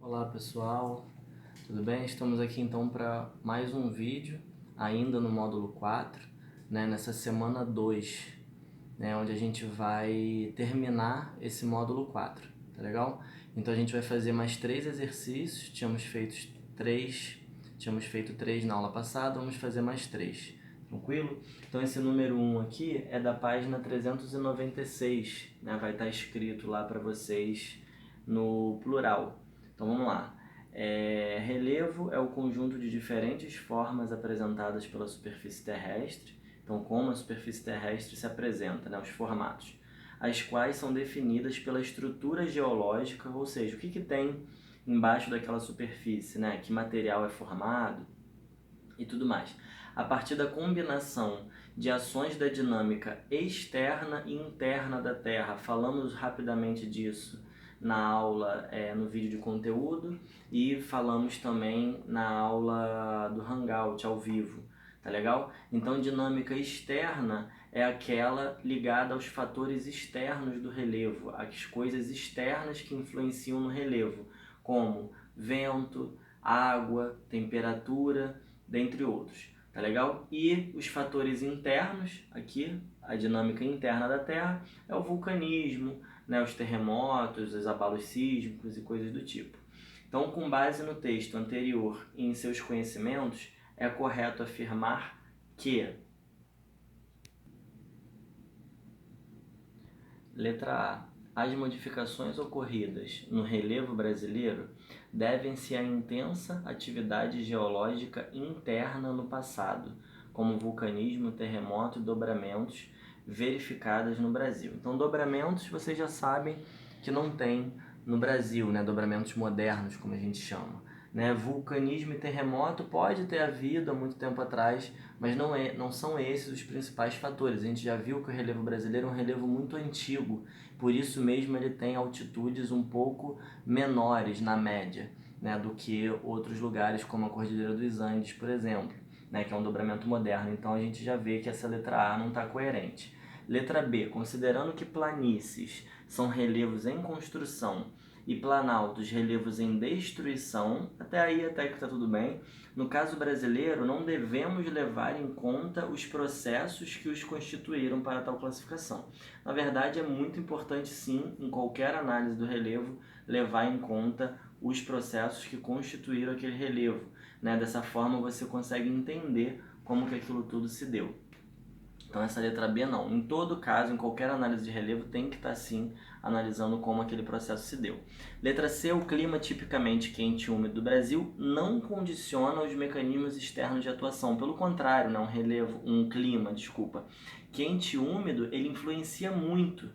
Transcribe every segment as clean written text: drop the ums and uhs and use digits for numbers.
Olá pessoal, tudo bem? Estamos aqui então para mais um vídeo, ainda no módulo 4, nessa semana 2, onde a gente vai terminar esse módulo 4, tá legal? Então a gente vai fazer mais 3 exercícios, tínhamos feito 3 na aula passada, vamos fazer mais 3, tranquilo? Então esse número 1 aqui é da página 396, vai estar escrito lá para vocês no plural. Então vamos lá. Relevo é o conjunto de diferentes formas apresentadas pela superfície terrestre. Então, como a superfície terrestre se apresenta, os formatos, as quais são definidas pela estrutura geológica, ou seja, o que tem embaixo daquela superfície, que material é formado e tudo mais. A partir da combinação de ações da dinâmica externa e interna da Terra, falamos rapidamente disso na aula, no vídeo de conteúdo, e falamos também na aula do Hangout ao vivo, tá legal? Então, dinâmica externa é aquela ligada aos fatores externos do relevo, as coisas externas que influenciam no relevo, como vento, água, temperatura, dentre outros, tá legal? E os fatores internos, aqui, a dinâmica interna da Terra, é o vulcanismo, os terremotos, os abalos sísmicos e coisas do tipo. Então, com base no texto anterior e em seus conhecimentos, é correto afirmar que... Letra A. As modificações ocorridas no relevo brasileiro devem-se à intensa atividade geológica interna no passado, como vulcanismo, terremoto e dobramentos verificadas no Brasil. Então, dobramentos vocês já sabem que não tem no Brasil, dobramentos modernos, como a gente chama. Vulcanismo e terremoto pode ter havido há muito tempo atrás, mas não são esses os principais fatores. A gente já viu que o relevo brasileiro é um relevo muito antigo, por isso mesmo ele tem altitudes um pouco menores na média, do que outros lugares como a Cordilheira dos Andes, por exemplo, que é um dobramento moderno. Então a gente já vê que essa letra A não está coerente. Letra B, considerando que planícies são relevos em construção e planaltos relevos em destruição, até aí até que está tudo bem. No caso brasileiro, não devemos levar em conta os processos que os constituíram para tal classificação. Na verdade, é muito importante sim, em qualquer análise do relevo, levar em conta os processos que constituíram aquele relevo. Dessa forma você consegue entender como que aquilo tudo se deu. Então essa letra B não. Em todo caso, em qualquer análise de relevo, tem que estar sim analisando como aquele processo se deu. Letra C, o clima tipicamente quente e úmido do Brasil não condiciona os mecanismos externos de atuação. Pelo contrário, um clima quente e úmido, ele influencia muito.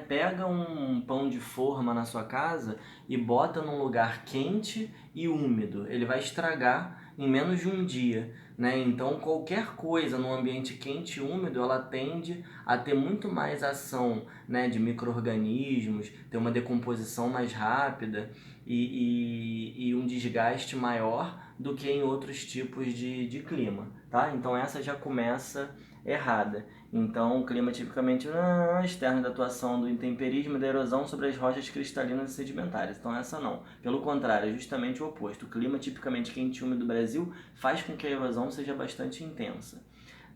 Pega um pão de forma na sua casa e bota num lugar quente e úmido. Ele vai estragar em menos de um dia. Então, qualquer coisa no ambiente quente e úmido, ela tende a ter muito mais ação de micro-organismos, ter uma decomposição mais rápida e um desgaste maior do que em outros tipos de clima, tá? Então, essa já começa errada. Então, o clima tipicamente externo da atuação do intemperismo e da erosão sobre as rochas cristalinas e sedimentares. Então, essa não. Pelo contrário, é justamente o oposto. O clima tipicamente quente e úmido do Brasil faz com que a erosão seja bastante intensa.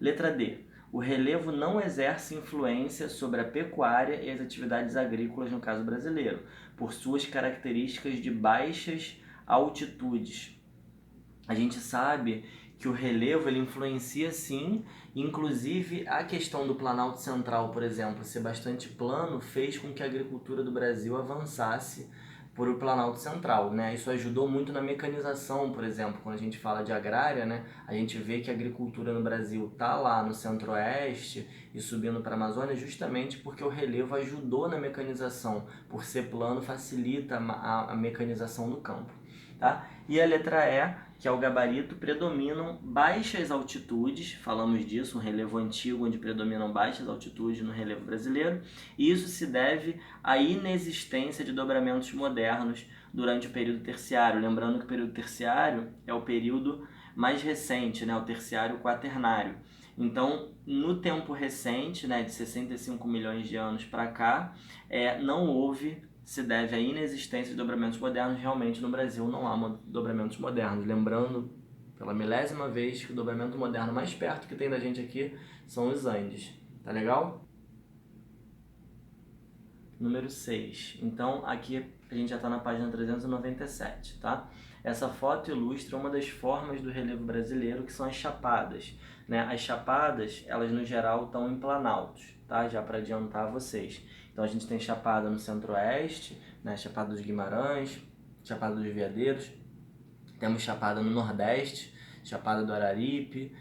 Letra D. O relevo não exerce influência sobre a pecuária e as atividades agrícolas no caso brasileiro, por suas características de baixas altitudes. A gente sabe que o relevo ele influencia sim, inclusive a questão do Planalto Central, por exemplo, ser bastante plano, fez com que a agricultura do Brasil avançasse por o Planalto Central, Isso ajudou muito na mecanização, por exemplo, quando a gente fala de agrária, a gente vê que a agricultura no Brasil está lá no centro-oeste e subindo para a Amazônia justamente porque o relevo ajudou na mecanização, por ser plano facilita a mecanização do campo. Tá? E a letra E, que é o gabarito, predominam baixas altitudes, falamos disso, um relevo antigo onde predominam baixas altitudes no relevo brasileiro, e isso se deve à inexistência de dobramentos modernos durante o período terciário. Lembrando que o período terciário é o período mais recente, o terciário quaternário. Então, no tempo recente, de 65 milhões de anos para cá, não houve se deve à inexistência de dobramentos modernos. Realmente no Brasil não há dobramentos modernos. Lembrando, pela milésima vez, que o dobramento moderno mais perto que tem da gente aqui são os Andes. Tá legal? Número 6. Então, aqui a gente já está na página 397, tá? Essa foto ilustra uma das formas do relevo brasileiro, que são as chapadas, né? As chapadas, elas no geral estão em planaltos, tá? Já para adiantar vocês. Então, a gente tem chapada no centro-oeste, né? Chapada dos Guimarães, chapada dos Veadeiros. Temos chapada no nordeste, chapada do Araripe.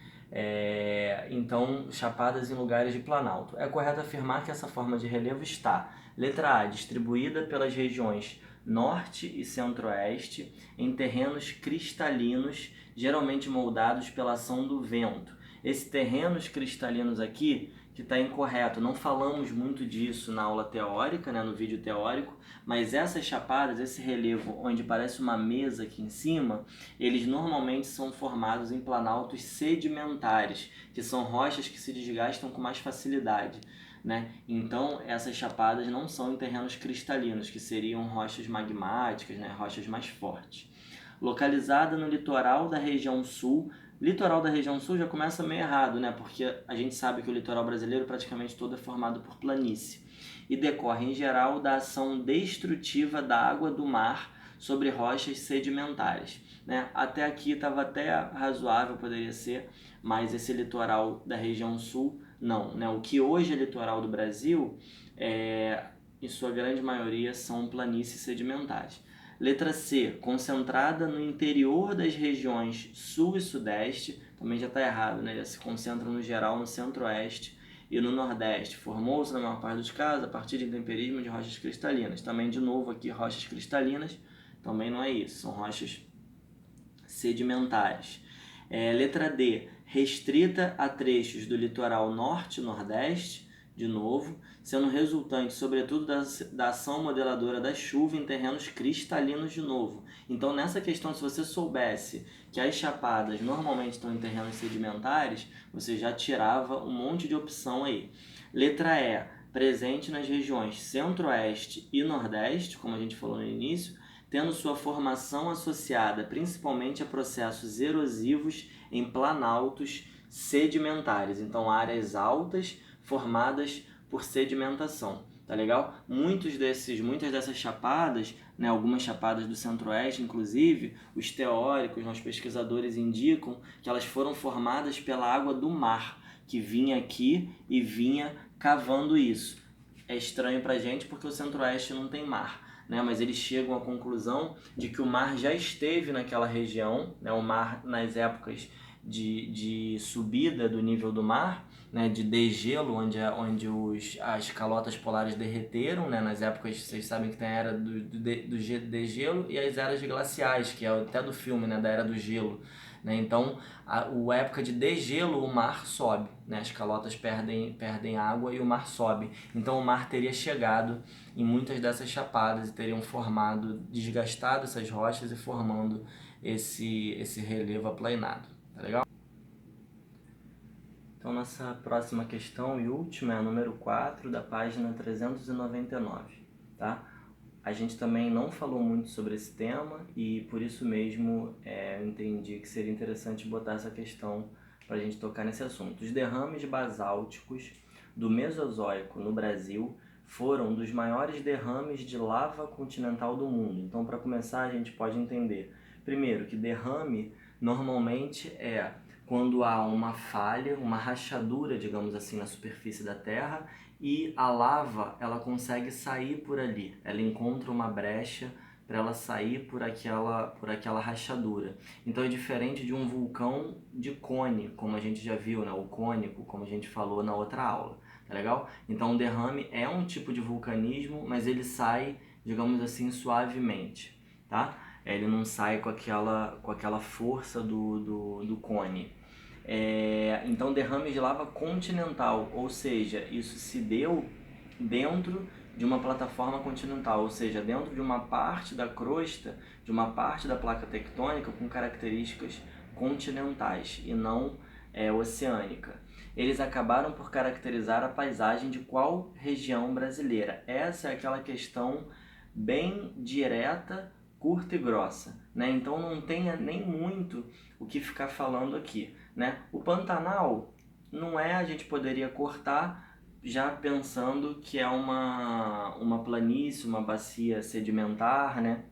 Então, chapadas em lugares de planalto. É correto afirmar que essa forma de relevo está, letra A, distribuída pelas regiões norte e centro-oeste em terrenos cristalinos, geralmente moldados pela ação do vento. Esses terrenos cristalinos aqui, que está incorreto, não falamos muito disso na aula teórica, né, no vídeo teórico, mas essas chapadas, esse relevo onde parece uma mesa aqui em cima, eles normalmente são formados em planaltos sedimentares, que são rochas que se desgastam com mais facilidade, né? Então, essas chapadas não são em terrenos cristalinos, que seriam rochas magmáticas, né? Rochas mais fortes. Localizada no litoral da região sul. Litoral da região sul já começa meio errado, né? Porque a gente sabe que o litoral brasileiro praticamente todo é formado por planície e decorre, em geral, da ação destrutiva da água do mar sobre rochas sedimentares, né? Até aqui estava até razoável, poderia ser, mas esse litoral da região sul, não, né? O que hoje é litoral do Brasil, em sua grande maioria, são planícies sedimentares. Letra C, concentrada no interior das regiões sul e sudeste, também já está errado, né? Já se concentra no geral no centro-oeste e no nordeste. Formou-se, na maior parte dos casos, a partir de intemperismo de rochas cristalinas. Também, de novo, aqui, rochas cristalinas, também não é isso, são rochas sedimentares. Letra D, restrita a trechos do litoral norte e nordeste, de novo, sendo resultante, sobretudo, da ação modeladora da chuva em terrenos cristalinos, de novo. Então, nessa questão, se você soubesse que as chapadas normalmente estão em terrenos sedimentares, você já tirava um monte de opção aí. Letra E, presente nas regiões centro-oeste e nordeste, como a gente falou no início, tendo sua formação associada principalmente a processos erosivos em planaltos sedimentares. Então, áreas altas formadas por sedimentação, tá legal? Muitas dessas chapadas, né, algumas chapadas do centro-oeste, inclusive, os teóricos, os pesquisadores indicam que elas foram formadas pela água do mar, que vinha aqui e vinha cavando isso. É estranho pra gente porque o centro-oeste não tem mar, né? Mas eles chegam à conclusão de que o mar já esteve naquela região, né? O mar nas épocas de subida do nível do mar, né, de degelo, onde as calotas polares derreteram, né, nas épocas, vocês sabem que tem a era do degelo e as eras glaciais, que é até do filme, né, da era do gelo. Né? Então, a época de degelo, o mar sobe, né? As calotas perdem água e o mar sobe. Então, o mar teria chegado em muitas dessas chapadas e teriam desgastado essas rochas e formando esse relevo aplainado. Tá legal? Então, nossa próxima questão e última é a número 4 da página 399, tá? A gente também não falou muito sobre esse tema e por isso mesmo eu entendi que seria interessante botar essa questão para a gente tocar nesse assunto. Os derrames basálticos do Mesozoico no Brasil foram dos maiores derrames de lava continental do mundo. Então, para começar, a gente pode entender, primeiro, que derrame normalmente é quando há uma falha, uma rachadura, digamos assim, na superfície da Terra e a lava ela consegue sair por ali, ela encontra uma brecha para ela sair por aquela rachadura. Então é diferente de um vulcão de cone, como a gente já viu, né? O cônico, como a gente falou na outra aula, tá legal? Então o derrame é um tipo de vulcanismo, mas ele sai, digamos assim, suavemente, tá? Ele não sai com aquela força do cone. Então, derrame de lava continental, ou seja, isso se deu dentro de uma plataforma continental, ou seja, dentro de uma parte da crosta, de uma parte da placa tectônica com características continentais e não oceânica. Eles acabaram por caracterizar a paisagem de qual região brasileira? Essa é aquela questão bem direta, curta e grossa, né? Então não tenha nem muito o que ficar falando aqui, né? O Pantanal não é, a gente poderia cortar já pensando que é uma planície, uma bacia sedimentar, né?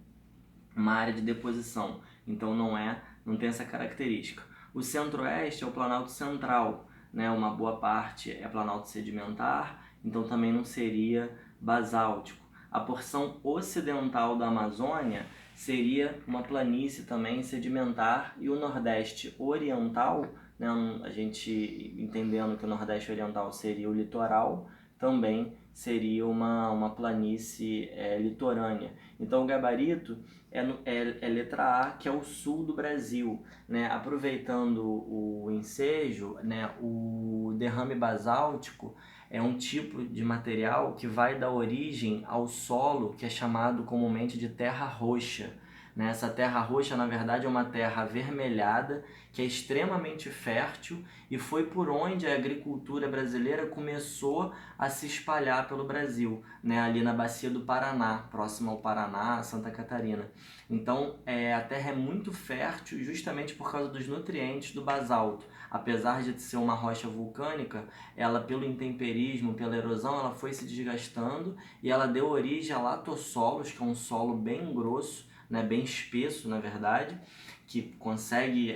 Uma área de deposição. Então não tem essa característica. O Centro-Oeste é o Planalto Central, né? Uma boa parte é Planalto sedimentar, então também não seria basáltico. A porção ocidental da Amazônia seria uma planície também sedimentar, e o Nordeste Oriental, né? A gente entendendo que o Nordeste Oriental seria o litoral, também seria uma planície litorânea. Então o gabarito é letra A, que é o sul do Brasil, né? Aproveitando o ensejo, né? O derrame basáltico é um tipo de material que vai dar origem ao solo que é chamado comumente de terra roxa. Né? Essa terra roxa, na verdade, é uma terra avermelhada que é extremamente fértil, e foi por onde a agricultura brasileira começou a se espalhar pelo Brasil, né? Ali na bacia do Paraná, próximo ao Paraná, Santa Catarina. Então, a terra é muito fértil justamente por causa dos nutrientes do basalto. Apesar de ser uma rocha vulcânica, ela, pelo intemperismo, pela erosão, ela foi se desgastando e ela deu origem a latossolos, que é um solo bem grosso, né, bem espesso, na verdade, que consegue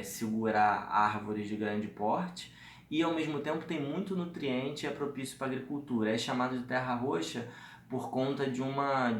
segurar árvores de grande porte, e ao mesmo tempo tem muito nutriente e é propício para a agricultura. É chamado de terra roxa por conta de uma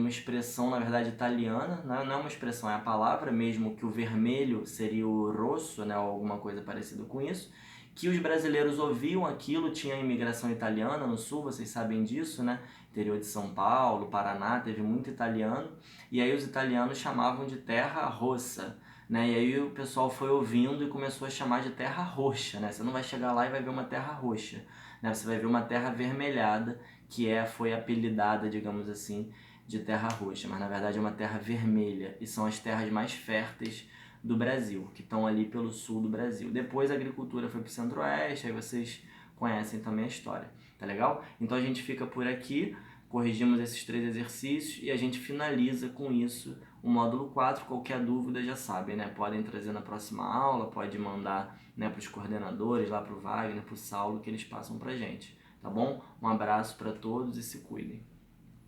expressão, na verdade, italiana. Não é uma expressão, é a palavra mesmo, que o vermelho seria o rosso, né, ou alguma coisa parecida com isso, que os brasileiros ouviam aquilo. Tinha a imigração italiana no sul, vocês sabem disso, né? Interior de São Paulo, Paraná, teve muito italiano, e aí os italianos chamavam de terra rossa, né? E aí o pessoal foi ouvindo e começou a chamar de terra roxa, né? Você não vai chegar lá e vai ver uma terra roxa, né? Você vai ver uma terra avermelhada, que foi apelidada, digamos assim, de terra roxa, mas na verdade é uma terra vermelha, e são as terras mais férteis do Brasil, que estão ali pelo sul do Brasil. Depois a agricultura foi para o Centro-Oeste, aí vocês conhecem também a história, tá legal? Então a gente fica por aqui, corrigimos esses 3 exercícios e a gente finaliza com isso o módulo 4. Qualquer dúvida já sabem, né? Podem trazer na próxima aula, pode mandar, né, para os coordenadores, lá para o Wagner, para o Saulo, que eles passam pra gente, tá bom? Um abraço para todos e se cuidem.